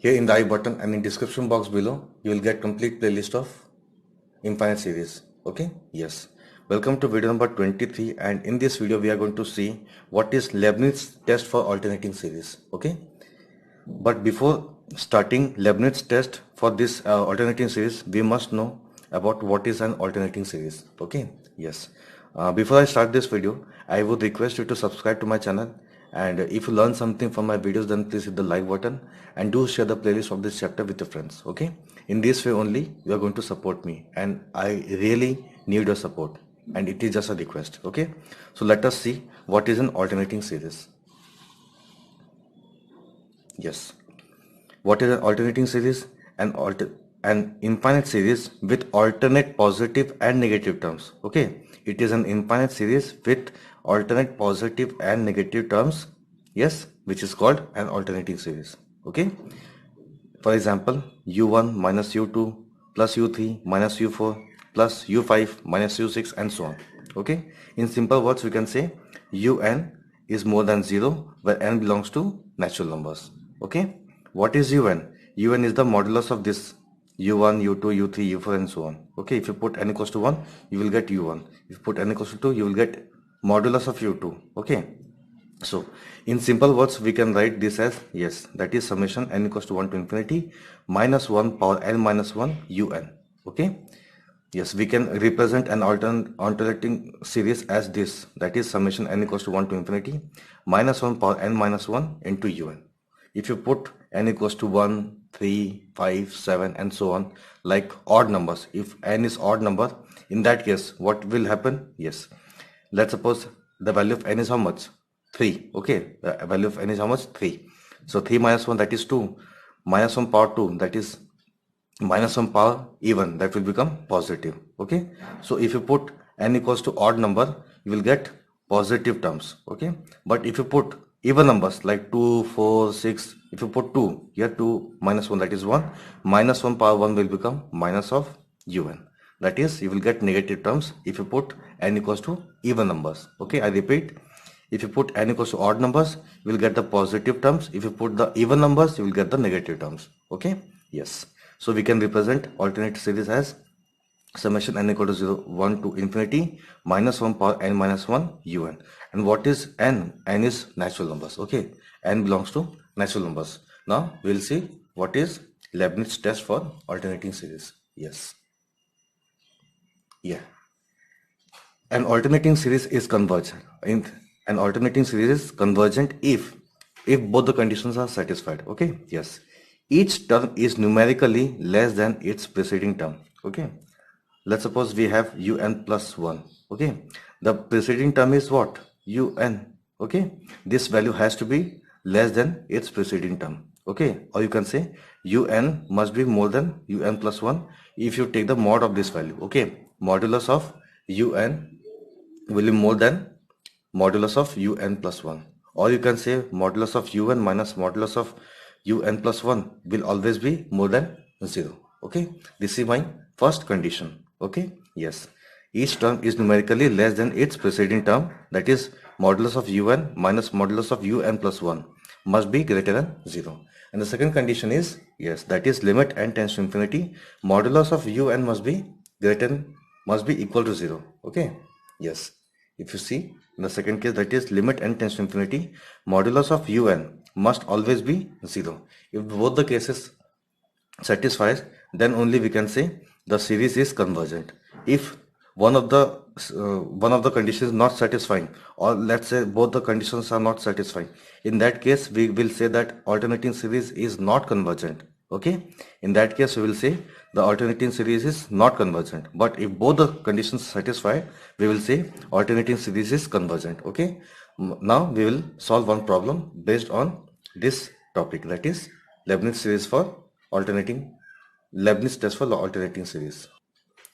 Here in the I button and in description box below, you will get complete playlist of infinite series. Okay? Yes. Welcome to video number 23, and in this video we are going to see what is Leibniz test for alternating series. Okay? But before starting Leibniz test for this alternating series, we must know about what is an alternating series. Okay? Yes. Before I start this video, I would request you to subscribe to my channel, and if you learn something from my videos, then please hit the like button and do share the playlist of this chapter with your friends. Okay? In this way only you are going to support me, and I really need your support, and it is just a request. Okay? So let us see what is an alternating series. Yes. What is an alternating series? An infinite series with alternate positive and negative terms. Okay, it is an infinite series with alternate positive and negative terms. Yes, which is called an alternating series. Okay. For example, u1 minus u2 plus u3 minus u4 plus u5 minus u6 and so on. Okay. In simple words, we can say un is more than 0 where n belongs to natural numbers. Okay. What is un? Un is the modulus of this u1, u2, u3, u4 and so on. Okay. If you put n equals to 1, you will get u1. If you put n equals to 2, you will get modulus of u2. Okay. So in simple words, we can write this as, yes, that is summation n equals to 1 to infinity minus 1 power n minus 1 un. Okay. Yes, we can represent an alternating series as this, that is summation n equals to 1 to infinity minus 1 power n minus 1 into un. If you put n equals to 1, 3, 5, 7 and so on, like odd numbers, if n is odd number, in that case what will happen? Yes, let's suppose the value of n is how much? 3. Okay, the value of n is how much? 3. So 3 minus 1, that is 2, minus 1 power 2, that is minus 1 power even, that will become positive. Okay, so if you put n equals to odd number, you will get positive terms. Okay, but if you put even numbers like 2, 4, 6, if you put 2 here, 2 minus 1, that is 1, minus 1 power 1 will become minus of un, that is you will get negative terms if you put n equals to even numbers. Okay, I repeat, if you put n equals to odd numbers, you will get the positive terms. If you put the even numbers, you will get the negative terms. Okay, yes. So we can represent alternate series as summation n equal to 0, 1 to infinity minus 1 power n minus 1 un. And what is n? N is natural numbers. Okay, n belongs to natural numbers. Now we'll see what is Leibniz test for alternating series. Yes. Yeah. An alternating series is convergent. An alternating series is convergent if both the conditions are satisfied. Okay, yes. Each term is numerically less than its preceding term. Okay. Let's suppose we have un plus 1. Okay. The preceding term is what? Un. Okay. This value has to be less than its preceding term. Okay. Or you can say un must be more than un plus 1 if you take the mod of this value. Okay. Modulus of un will be more than modulus of un plus 1, or you can say modulus of un minus modulus of un plus 1 will always be more than 0. Okay, this is my first condition. Okay, yes, each term is numerically less than its preceding term, that is modulus of un minus modulus of un plus 1 must be greater than 0. And the second condition is, yes, that is limit n tends to infinity, modulus of un must be equal to 0. Okay, yes, if you see in the second case, that is limit n tends to infinity, modulus of un must always be 0. If both the cases satisfies, then only we can say the series is convergent. If one of the conditions is not satisfying, or let's say both the conditions are not satisfying, in that case we will say that alternating series is not convergent. Okay, in that case we will say the alternating series is not convergent. But if both the conditions satisfy, we will say alternating series is convergent. Okay, now we will solve one problem based on this topic, that is Leibniz series for alternating Leibniz test for the alternating series.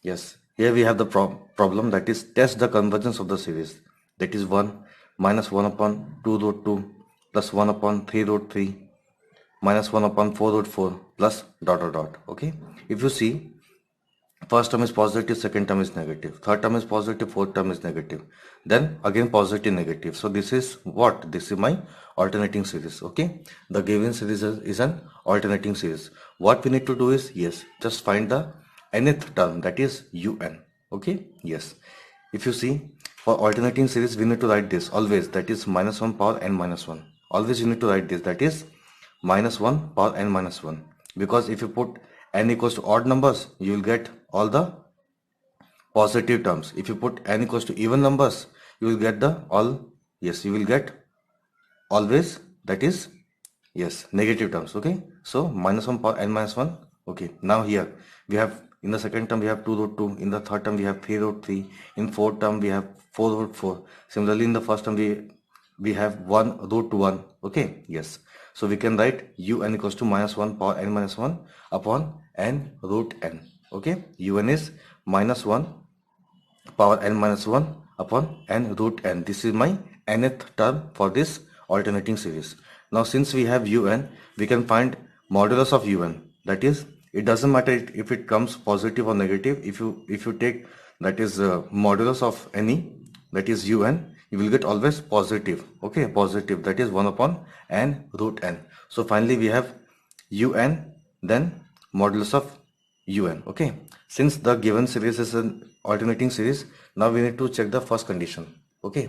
Yes, here we have the problem, that is test the convergence of the series, that is 1 minus 1 upon 2 root 2 plus 1 upon 3 root 3 minus 1 upon 4 root 4 plus dot dot dot. Okay, if you see First term is positive, second term is negative, third term is positive, fourth term is negative, then again positive, negative. So this is what? This is my alternating series. Okay, the given series is an alternating series. What we need to do is, yes, just find the nth term, that is un. Okay, yes. If you see, for alternating series we need to write this always, that is minus 1 power n minus 1. Always you need to write this, that is minus 1 power n minus 1, because if you put n equals to odd numbers, you will get all the positive terms. If you put n equals to even numbers, you will get the all, yes, you will get always, that is, yes, negative terms. Okay, so minus 1 power n minus 1. Okay, now here we have, in the second term we have 2 root 2, in the third term we have 3 root 3, in fourth term we have 4 root 4. Similarly, in the first term we have 1 root 1. Okay, yes, so we can write un equals to minus 1 power n minus 1 upon n root n. Okay, un is minus 1 power n minus 1 upon n root n. This is my nth term for this alternating series. Now since we have un, we can find modulus of un. That is, it doesn't matter if it comes positive or negative. If you take, that is modulus of any, that is un, you will get always positive. Okay, positive, that is 1 upon n root n. So finally we have un, then modulus of un. Okay, since the given series is an alternating series, now we need to check the first condition. Okay,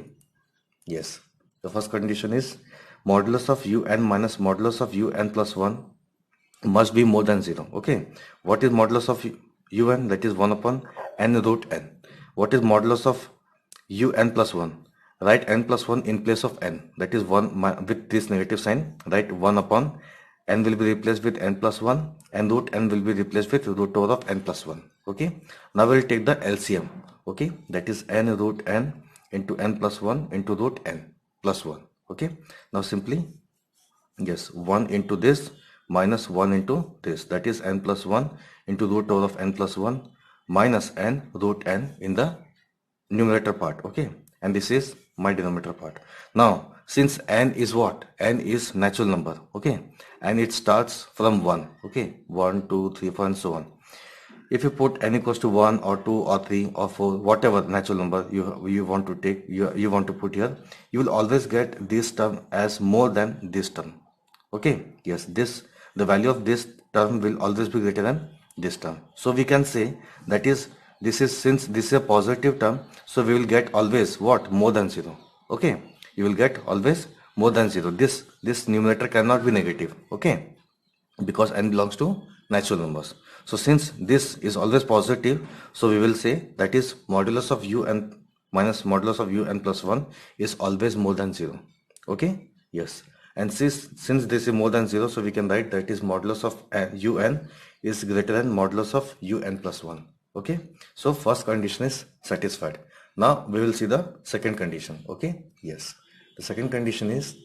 yes, the first condition is modulus of un minus modulus of un plus 1 must be more than 0. Okay, what is modulus of un? That is 1 upon n root n. What is modulus of un plus 1? Write n plus 1 in place of n, that is 1 with this negative sign. Write 1 upon n will be replaced with n plus 1 and root n will be replaced with root over of n plus 1. Okay, now we'll take the LCM. Okay, that is n root n into n plus 1 into root n plus 1. Okay, now simply, yes, 1 into this minus 1 into this, that is n plus 1 into root over of n plus 1 minus n root n in the numerator part. Okay, and this is my denominator part. Now since n is what? N is natural number. Okay, and it starts from 1. Okay, 1 2 3 4 and so on. If you put n equals to 1 or 2 or 3 or 4, whatever natural number you want to take, you want to put here, you will always get this term as more than this term. Okay, yes, this, the value of this term will always be greater than this term. So we can say, that is, this is, since this is a positive term, so we will get always what? More than 0. Okay, you will get always more than 0. This numerator cannot be negative. Okay, because n belongs to natural numbers. So since this is always positive, so we will say, that is modulus of un minus modulus of un plus 1 is always more than 0. Okay, yes, and since this is more than 0, so we can write, that is modulus of un is greater than modulus of un plus 1. Okay, so first condition is satisfied. Now we will see the second condition. Okay, yes, the second condition is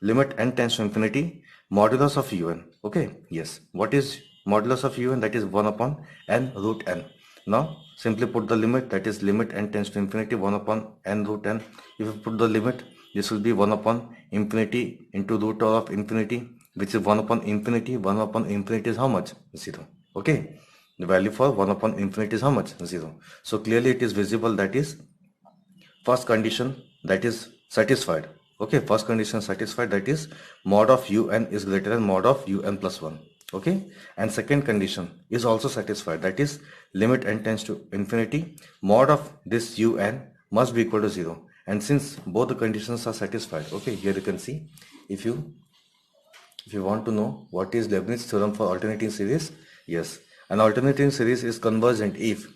limit n tends to infinity modulus of un. Okay, yes, what is modulus of un? That is 1 upon n root n. Now simply put the limit, that is limit n tends to infinity 1 upon n root n. If you put the limit, this will be 1 upon infinity into root of infinity, which is 1 upon infinity. 1 upon infinity is how much? 0. Okay, the value for 1 upon infinity is how much? 0. So clearly it is visible, that is first condition, that is satisfied. Okay, first condition satisfied, that is mod of un is greater than mod of un plus 1. Okay, and second condition is also satisfied, that is limit n tends to infinity mod of this un must be equal to 0. And since both the conditions are satisfied, okay, here you can see, if you want to know what is Leibniz theorem for alternating series, yes, an alternating series is convergent if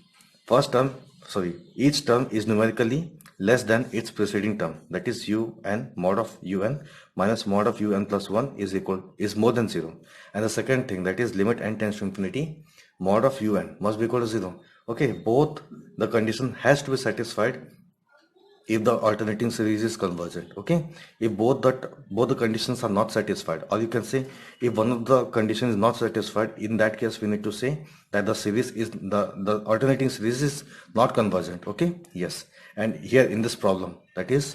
each term is numerically less than its preceding term, that is un mod of un minus mod of un plus 1 is more than 0. And the second thing, that is limit n tends to infinity mod of un must be equal to 0. Okay, both the condition has to be satisfied if the alternating series is convergent. Okay, if both the conditions are not satisfied, or you can say if one of the conditions is not satisfied, in that case we need to say that the series is the alternating series is not convergent. Okay, yes, and here in this problem, that is,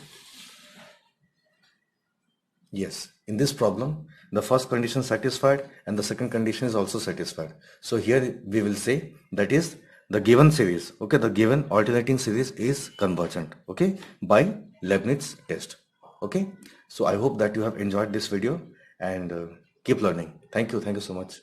yes, in this problem the first condition satisfied and the second condition is also satisfied. So here we will say, that is the given series, okay, the given alternating series is convergent, okay, by Leibniz test. Okay, so I hope that you have enjoyed this video, and keep learning. Thank you so much.